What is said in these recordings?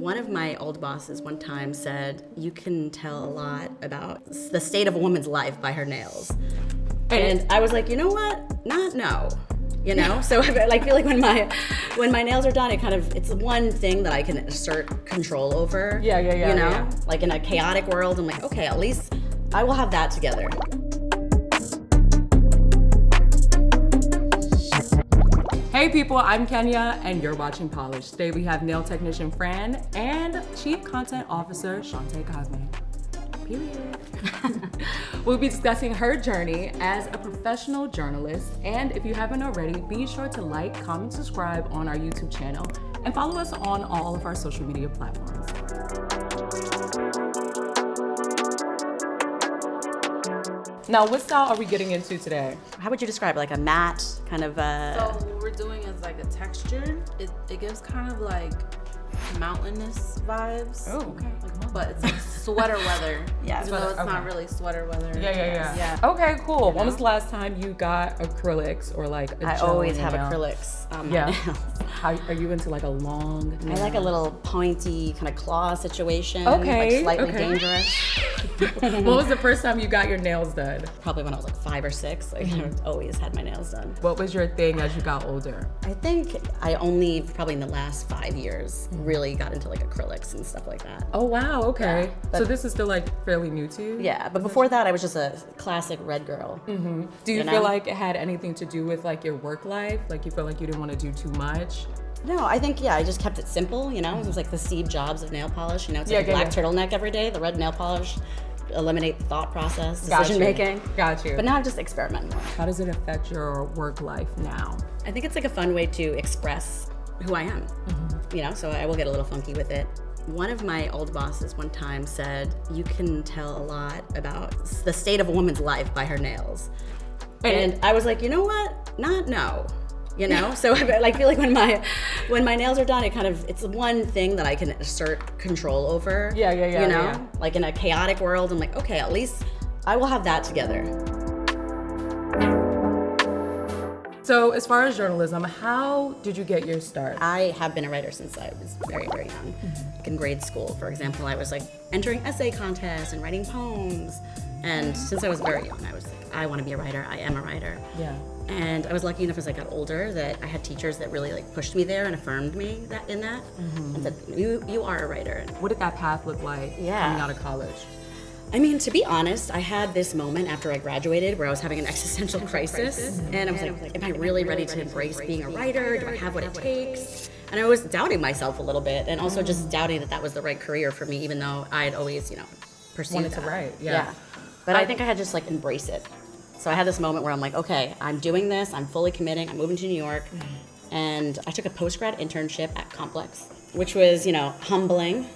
One of my old bosses one time said, you can tell a lot about the state of a woman's life by her nails. And I was like, you know what? No. You know? So I feel like when my nails are done, it's one thing that I can assert control over. Yeah. You know? Like in a chaotic world, I'm like, okay, at least I will have that together. Hey people, I'm Kenya and you're watching Polish. Today we have nail technician Fran and Chief Content Officer Shante Cosme. Period. We'll be discussing her journey as a professional journalist, and if you haven't already, be sure to like, comment, subscribe on our YouTube channel and follow us on all of our social media platforms. Now, what style are we getting into today? How would you describe it? Like a matte kind of So what we're doing is like a texture. It gives kind of like mountainous vibes. Oh, okay. But it's like sweater weather. Yeah. Even though it's not really sweater weather. Yeah. Okay, cool. When was the last time you got acrylics or like a I gel always on your have nail? acrylics on my Yeah. nails. Are you into like a long nail? I like a little pointy kind of claw situation. Okay, Like slightly okay. dangerous. When was the first time you got your nails done? Probably when I was like 5 or 6. Like I always had my nails done. What was your thing as you got older? I think I only probably in the last 5 years really got into like acrylics and stuff like that. Oh wow, okay. Yeah, So this is still like fairly new to you? Yeah, but before that I was just a classic red girl. Do you You know? feel like it had anything to do with like your work life? Like you felt like you didn't want to do too much? No, I think, I just kept it simple, you know? It was like the Steve Jobs of nail polish, it's like a black turtleneck every day, the red nail polish, eliminate the thought process, decision making. Got you. But now I just experiment more. How does it affect your work life now? I think it's like a fun way to express who I am, you know? So I will get a little funky with it. One of my old bosses one time said, you can tell a lot about the state of a woman's life by her nails. And I was like, you know what? No. You know, so I feel like when my nails are done, it's one thing that I can assert control over. Yeah. You know, like in a chaotic world, I'm like, okay, at least I will have that together. So as far as journalism, how did you get your start? I have been a writer since I was very, very young. Like in grade school, for example, I was like entering essay contests and writing poems. And since I was very young, I was like, I want to be a writer. I am a writer. Yeah. And I was lucky enough as I got older that I had teachers that really like pushed me there and affirmed me in that and said, you are a writer. What did that path look like coming out of college? I mean, to be honest, I had this moment after I graduated where I was having an existential crisis. And I was like, am I really ready to embrace being a writer? Do I have what it takes? And I was doubting myself a little bit and also just doubting that was the right career for me, even though I had always, pursued Wanted that. to write, yeah. But I think I had to just like embrace it. So I had this moment where I'm like, okay, I'm doing this, I'm fully committing, I'm moving to New York. And I took a post-grad internship at Complex, which was, humbling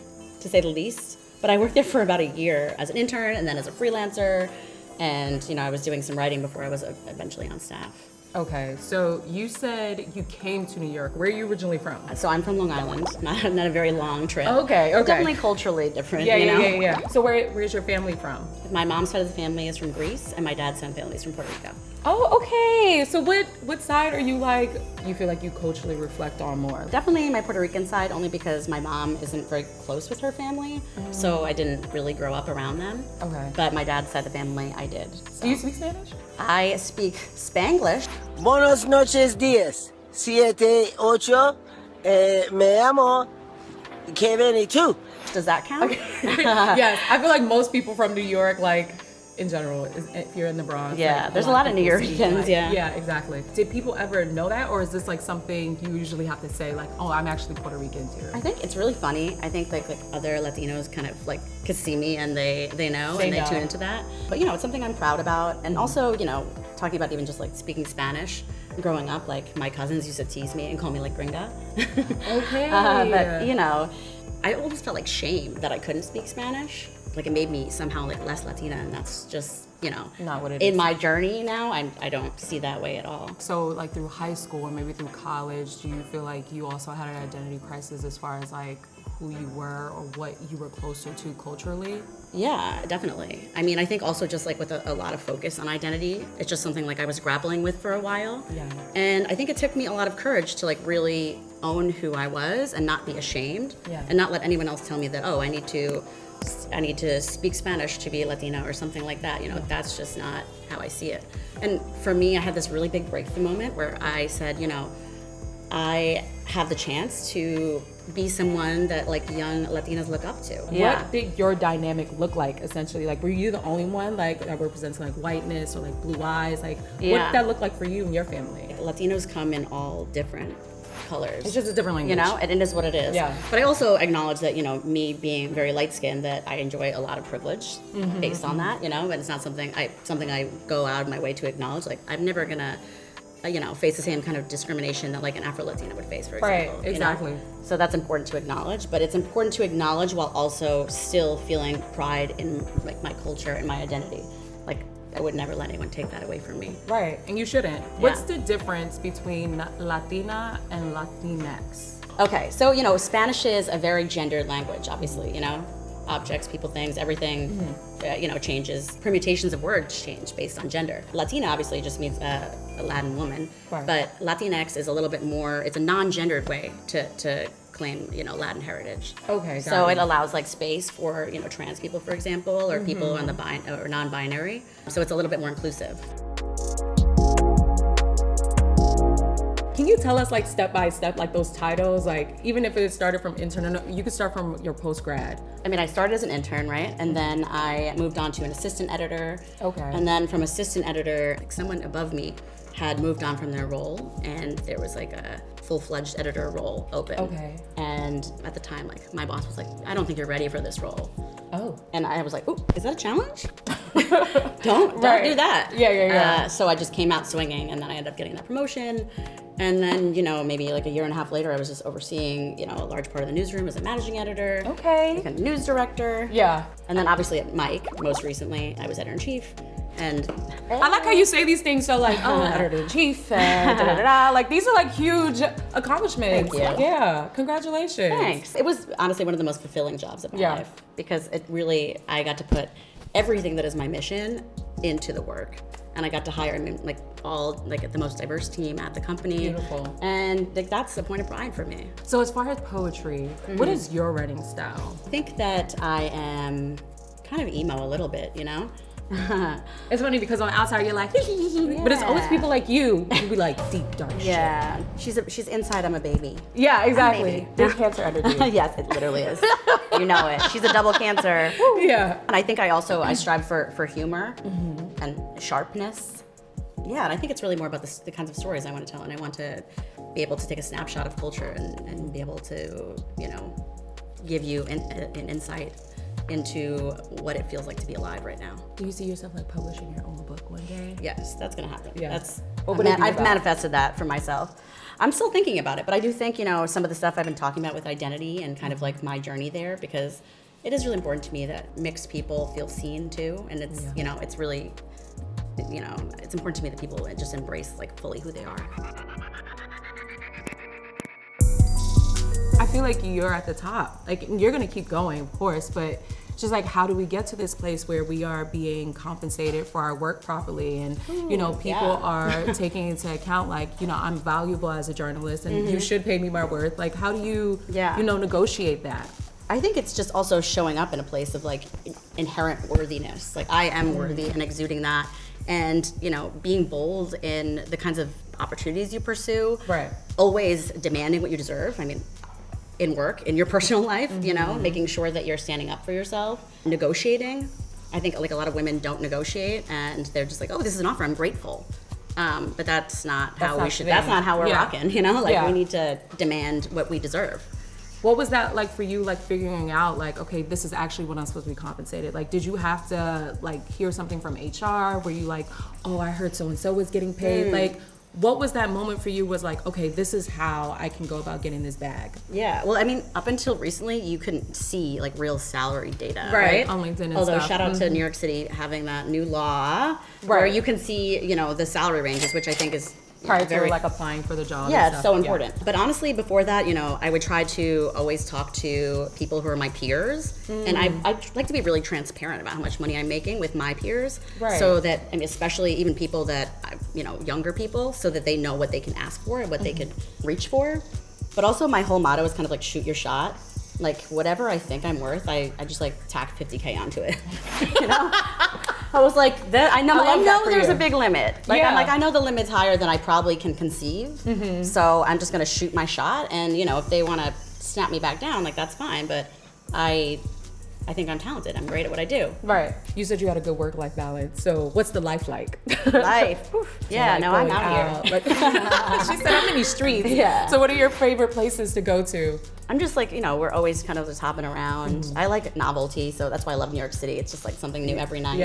to say the least. But I worked there for about a year as an intern and then as a freelancer. And, I was doing some writing before I was eventually on staff. Okay, so you said you came to New York. Where are you originally from? So I'm from Long Island, not a very long trip. Okay. Definitely culturally different, Yeah. So where's your family from? My mom's side of the family is from Greece and my dad's side of the family is from Puerto Rico. Oh, okay. So what side are you like, you feel like you culturally reflect on more? Definitely my Puerto Rican side, only because my mom isn't very close with her family, so I didn't really grow up around them. Okay. But my dad's side of the family, I did. So. Do you speak Spanish? I speak Spanglish. Buenos noches, días. 7, 8. Me llamo Kevin too. Does that count? Yes, I feel like most people from New York, like, in general, if you're in the Bronx. Yeah, like, there's a lot of New people speak, Yorkers, like, yeah. Yeah, exactly. Did people ever know that, or is this like something you usually have to say, like, oh, I'm actually Puerto Rican too? I think it's really funny. I think like other Latinos kind of like could see me and they know and they tune into that. But it's something I'm proud about. And also, talking about even just like speaking Spanish, growing up, like my cousins used to tease me and call me like gringa. Okay. But I always felt like shame that I couldn't speak Spanish. Like it made me somehow like less Latina, and that's just, not what it in is. my journey now, I don't see that way at all. So like through high school or maybe through college, do you feel like you also had an identity crisis as far as like who you were or what you were closer to culturally? Yeah, definitely. I mean, I think also just like with a lot of focus on identity, it's just something like I was grappling with for a while. Yeah. And I think it took me a lot of courage to like really own who I was and not be ashamed, Yeah. and not let anyone else tell me that, oh, I need to speak Spanish to be Latina or something like that. You know, that's just not how I see it. And for me, I had this really big breakthrough moment where I said, you know, I have the chance to be someone that like young Latinas look up to. What did your dynamic look like, essentially? Like, were you the only one like that represents like whiteness or like blue eyes? Like, what did that look like for you and your family? Latinos come in all different colors. It's just a different language. You know, and it is what it is. Yeah. But I also acknowledge that, you know, me being very light-skinned, that I enjoy a lot of privilege based on that, you know, and it's not something I go out of my way to acknowledge. Like, I'm never gonna, you know, face the same kind of discrimination that like an Afro-Latina would face, for example. Right, exactly. You know? So that's important to acknowledge, but it's important to acknowledge while also still feeling pride in like my culture and my identity. Like, I would never let anyone take that away from me. Right, and you shouldn't. What's the difference between Latina and Latinx? Okay, so, you know, Spanish is a very gendered language, obviously, you know? Objects, people, things, everything, you know, changes. Permutations of words change based on gender. Latina obviously just means a Latin woman, Right. but Latinx is a little bit more, it's a non-gendered way to claim, you know, Latin heritage. Okay, got So it. it allows like space for, you know, trans people, for example, or people on the or non-binary. So it's a little bit more inclusive. Can you tell us like step by step, like those titles, like even if it started from intern, you could start from your post-grad. I mean, I started as an intern, right? And then I moved on to an assistant editor. Okay. And then from assistant editor, like someone above me had moved on from their role, and there was like a full-fledged editor role open. Okay. And at the time, like my boss was like, I don't think you're ready for this role. Oh. And I was like, ooh, is that a challenge? don't Right. do that. Yeah. So I just came out swinging, and then I ended up getting that promotion. And then, you know, maybe like a year and a half later, I was just overseeing, you know, a large part of the newsroom as a managing editor. Okay. Like a news director. Yeah. And then obviously at Mike, most recently, I was editor-in-chief. And I like how you say these things so like, oh, editor-in-chief, and da-da-da-da. Like, these are like huge accomplishments. Thank you. Yeah, congratulations. thanks. It was honestly one of the most fulfilling jobs of my Yeah. life, because it really, I got to put everything that is my mission into the work. And I got to hire like all like the most diverse team at the company. Beautiful. And like that's a point of pride for me. So as far as poetry, what is your writing style? I think that I am kind of emo a little bit, you know? It's funny because on the outside you're like, but it's always people like you who be like deep dark shit. Yeah. She's inside, I'm a baby. Yeah, exactly. baby. There's cancer under you. Yes, it literally is. You know it. She's a double cancer. Yeah. And I think I strive for humor and sharpness. Yeah, and I think it's really more about the kinds of stories I want to tell, and I want to be able to take a snapshot of culture and be able to, you know, give you an insight into what it feels like to be alive right now. Do you see yourself like publishing your own book one day? Yes, that's gonna happen. Yeah. That's What would it be I've about? manifested that for myself. I'm still thinking about it, but I do think, you know, some of the stuff I've been talking about with identity and kind of like my journey there, because it is really important to me that mixed people feel seen too, and it's you know, it's really, you know, it's important to me that people just embrace like fully who they are. I feel like you're at the top. Like, you're gonna keep going, of course, but it's just like, how do we get to this place where we are being compensated for our work properly, and you know, people are taking into account, like, you know, I'm valuable as a journalist, and you should pay me my worth. Like, how do you, you know, negotiate that? I think it's just also showing up in a place of like inherent worthiness. Like, I am worthy, and exuding that, and you know, being bold in the kinds of opportunities you pursue. Right. Always demanding what you deserve. I mean, in work, in your personal life, you know, making sure that you're standing up for yourself, negotiating. I think like a lot of women don't negotiate, and they're just like, oh, this is an offer, I'm grateful. But that's not how not we should, the that's thing. not how we're Yeah. rocking, you know? Like, Yeah. we need to demand what we deserve. What was that like for you, like figuring out like, okay, this is actually what I'm supposed to be compensated? Like, did you have to like hear something from HR? Were you like, oh, I heard so-and-so was getting paid? Like, what was that moment for you was like, okay, this is how I can go about getting this bag? Yeah, well, I mean, up until recently, you couldn't see like real salary data, right? On LinkedIn and Although stuff. shout out to New York City having that new law where you can see, you know, the salary ranges, which I think is Prior very to like applying for the job. Yeah, and it's stuff. so important. But honestly, before that, you know, I would try to always talk to people who are my peers. And I like to be really transparent about how much money I'm making with my peers. Right. So that, I mean, especially even people that, you know, younger people, so that they know what they can ask for and what they can reach for. But also my whole motto is kind of like shoot your shot. Like whatever I think I'm worth, I just like tack 50K onto it. You know? I was like, I know there's a big limit. Like I'm like, I know the limit's higher than I probably can conceive. So I'm just gonna shoot my shot, and you know, if they wanna snap me back down, like that's fine. But I think I'm talented. I'm great at what I do. Right. You said you had a good work-life balance. So what's the life like? Life. Yeah, no, I'm out here. Like, she said I'm in these streets. Yeah. So what are your favorite places to go to? I'm just like, you know, we're always kind of just hopping around. I like novelty, so that's why I love New York City. It's just like something new every night.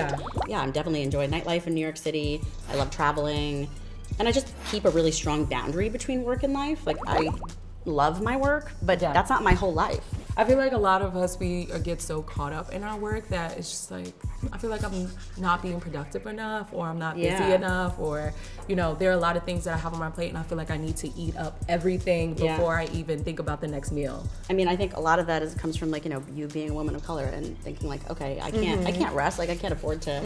Yeah, I'm definitely enjoying nightlife in New York City. I love traveling. And I just keep a really strong boundary between work and life. Like I love my work, but that's not my whole life. I feel like a lot of us, we get so caught up in our work that it's just like, I feel like I'm not being productive enough, or I'm not busy enough, or, you know, there are a lot of things that I have on my plate and I feel like I need to eat up everything before I even think about the next meal. I mean, I think a lot of that comes from like, you know, you being a woman of color and thinking like, okay, I can't rest, like I can't afford to,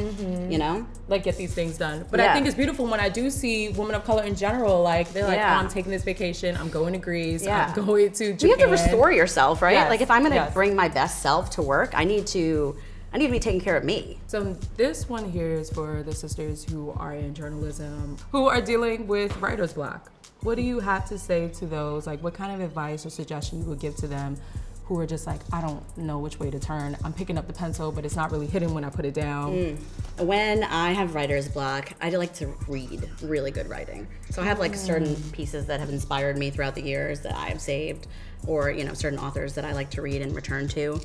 you know? Like get these things done. But I think it's beautiful when I do see women of color in general, like they're like, oh, I'm taking this vacation, I'm going to Greece, I'm going to Japan. You have to restore yourself, right? Yes. Like if I'm gonna bring my best self to work, I need to be taking care of me. So this one here is for the sisters who are in journalism, who are dealing with writer's block. What do you have to say to those? Like what kind of advice or suggestion you would give to them who are just like, I don't know which way to turn. I'm picking up the pencil, but it's not really hitting when I put it down. When I have writer's block, I like to read really good writing. So I have like certain pieces that have inspired me throughout the years that I have saved, or you know, certain authors that I like to read and return to,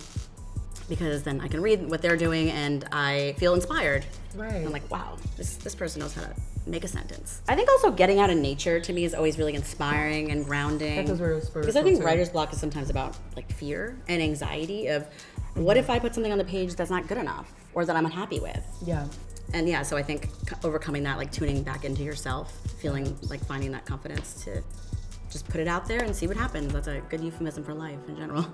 because then I can read what they're doing and I feel inspired. Right. And I'm like, wow, this person knows how to make a sentence. I think also getting out in nature to me is always really inspiring and grounding. That feels real spiritual. Because I think writer's block is sometimes about like fear and anxiety of what if I put something on the page that's not good enough or that I'm unhappy with. Yeah. And yeah, so I think overcoming that, like tuning back into yourself, feeling like finding that confidence to just put it out there and see what happens. That's a good euphemism for life in general.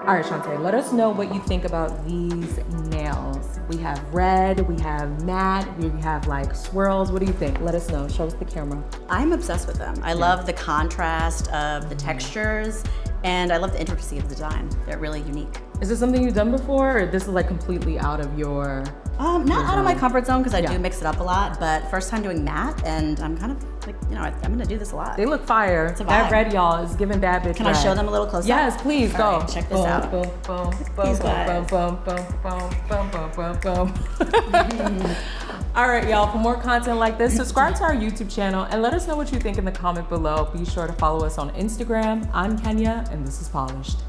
All right, Shante, let us know what you think about these nails. We have red, we have matte, we have like swirls. What do you think? Let us know. Show us the camera. I'm obsessed with them. I love the contrast of the textures, and I love the intricacy of the design. They're really unique. Is this something you've done before, or this is like completely out of your... Not out of my comfort zone, because I do mix it up a lot, but first time doing matte, and I'm kind of like, you know, I'm gonna do this a lot. They look fire. It's a vibe. That red, y'all, is giving bad bitch Can red. I show them a little closer? Yes, please, go. All right, check this out. Boom, boom, boom, These boom, guys. boom, boom, boom, boom, boom, boom, boom. All right, y'all, for more content like this, subscribe to our YouTube channel and let us know what you think in the comment below. Be sure to follow us on Instagram. I'm Kenya, and this is Polished.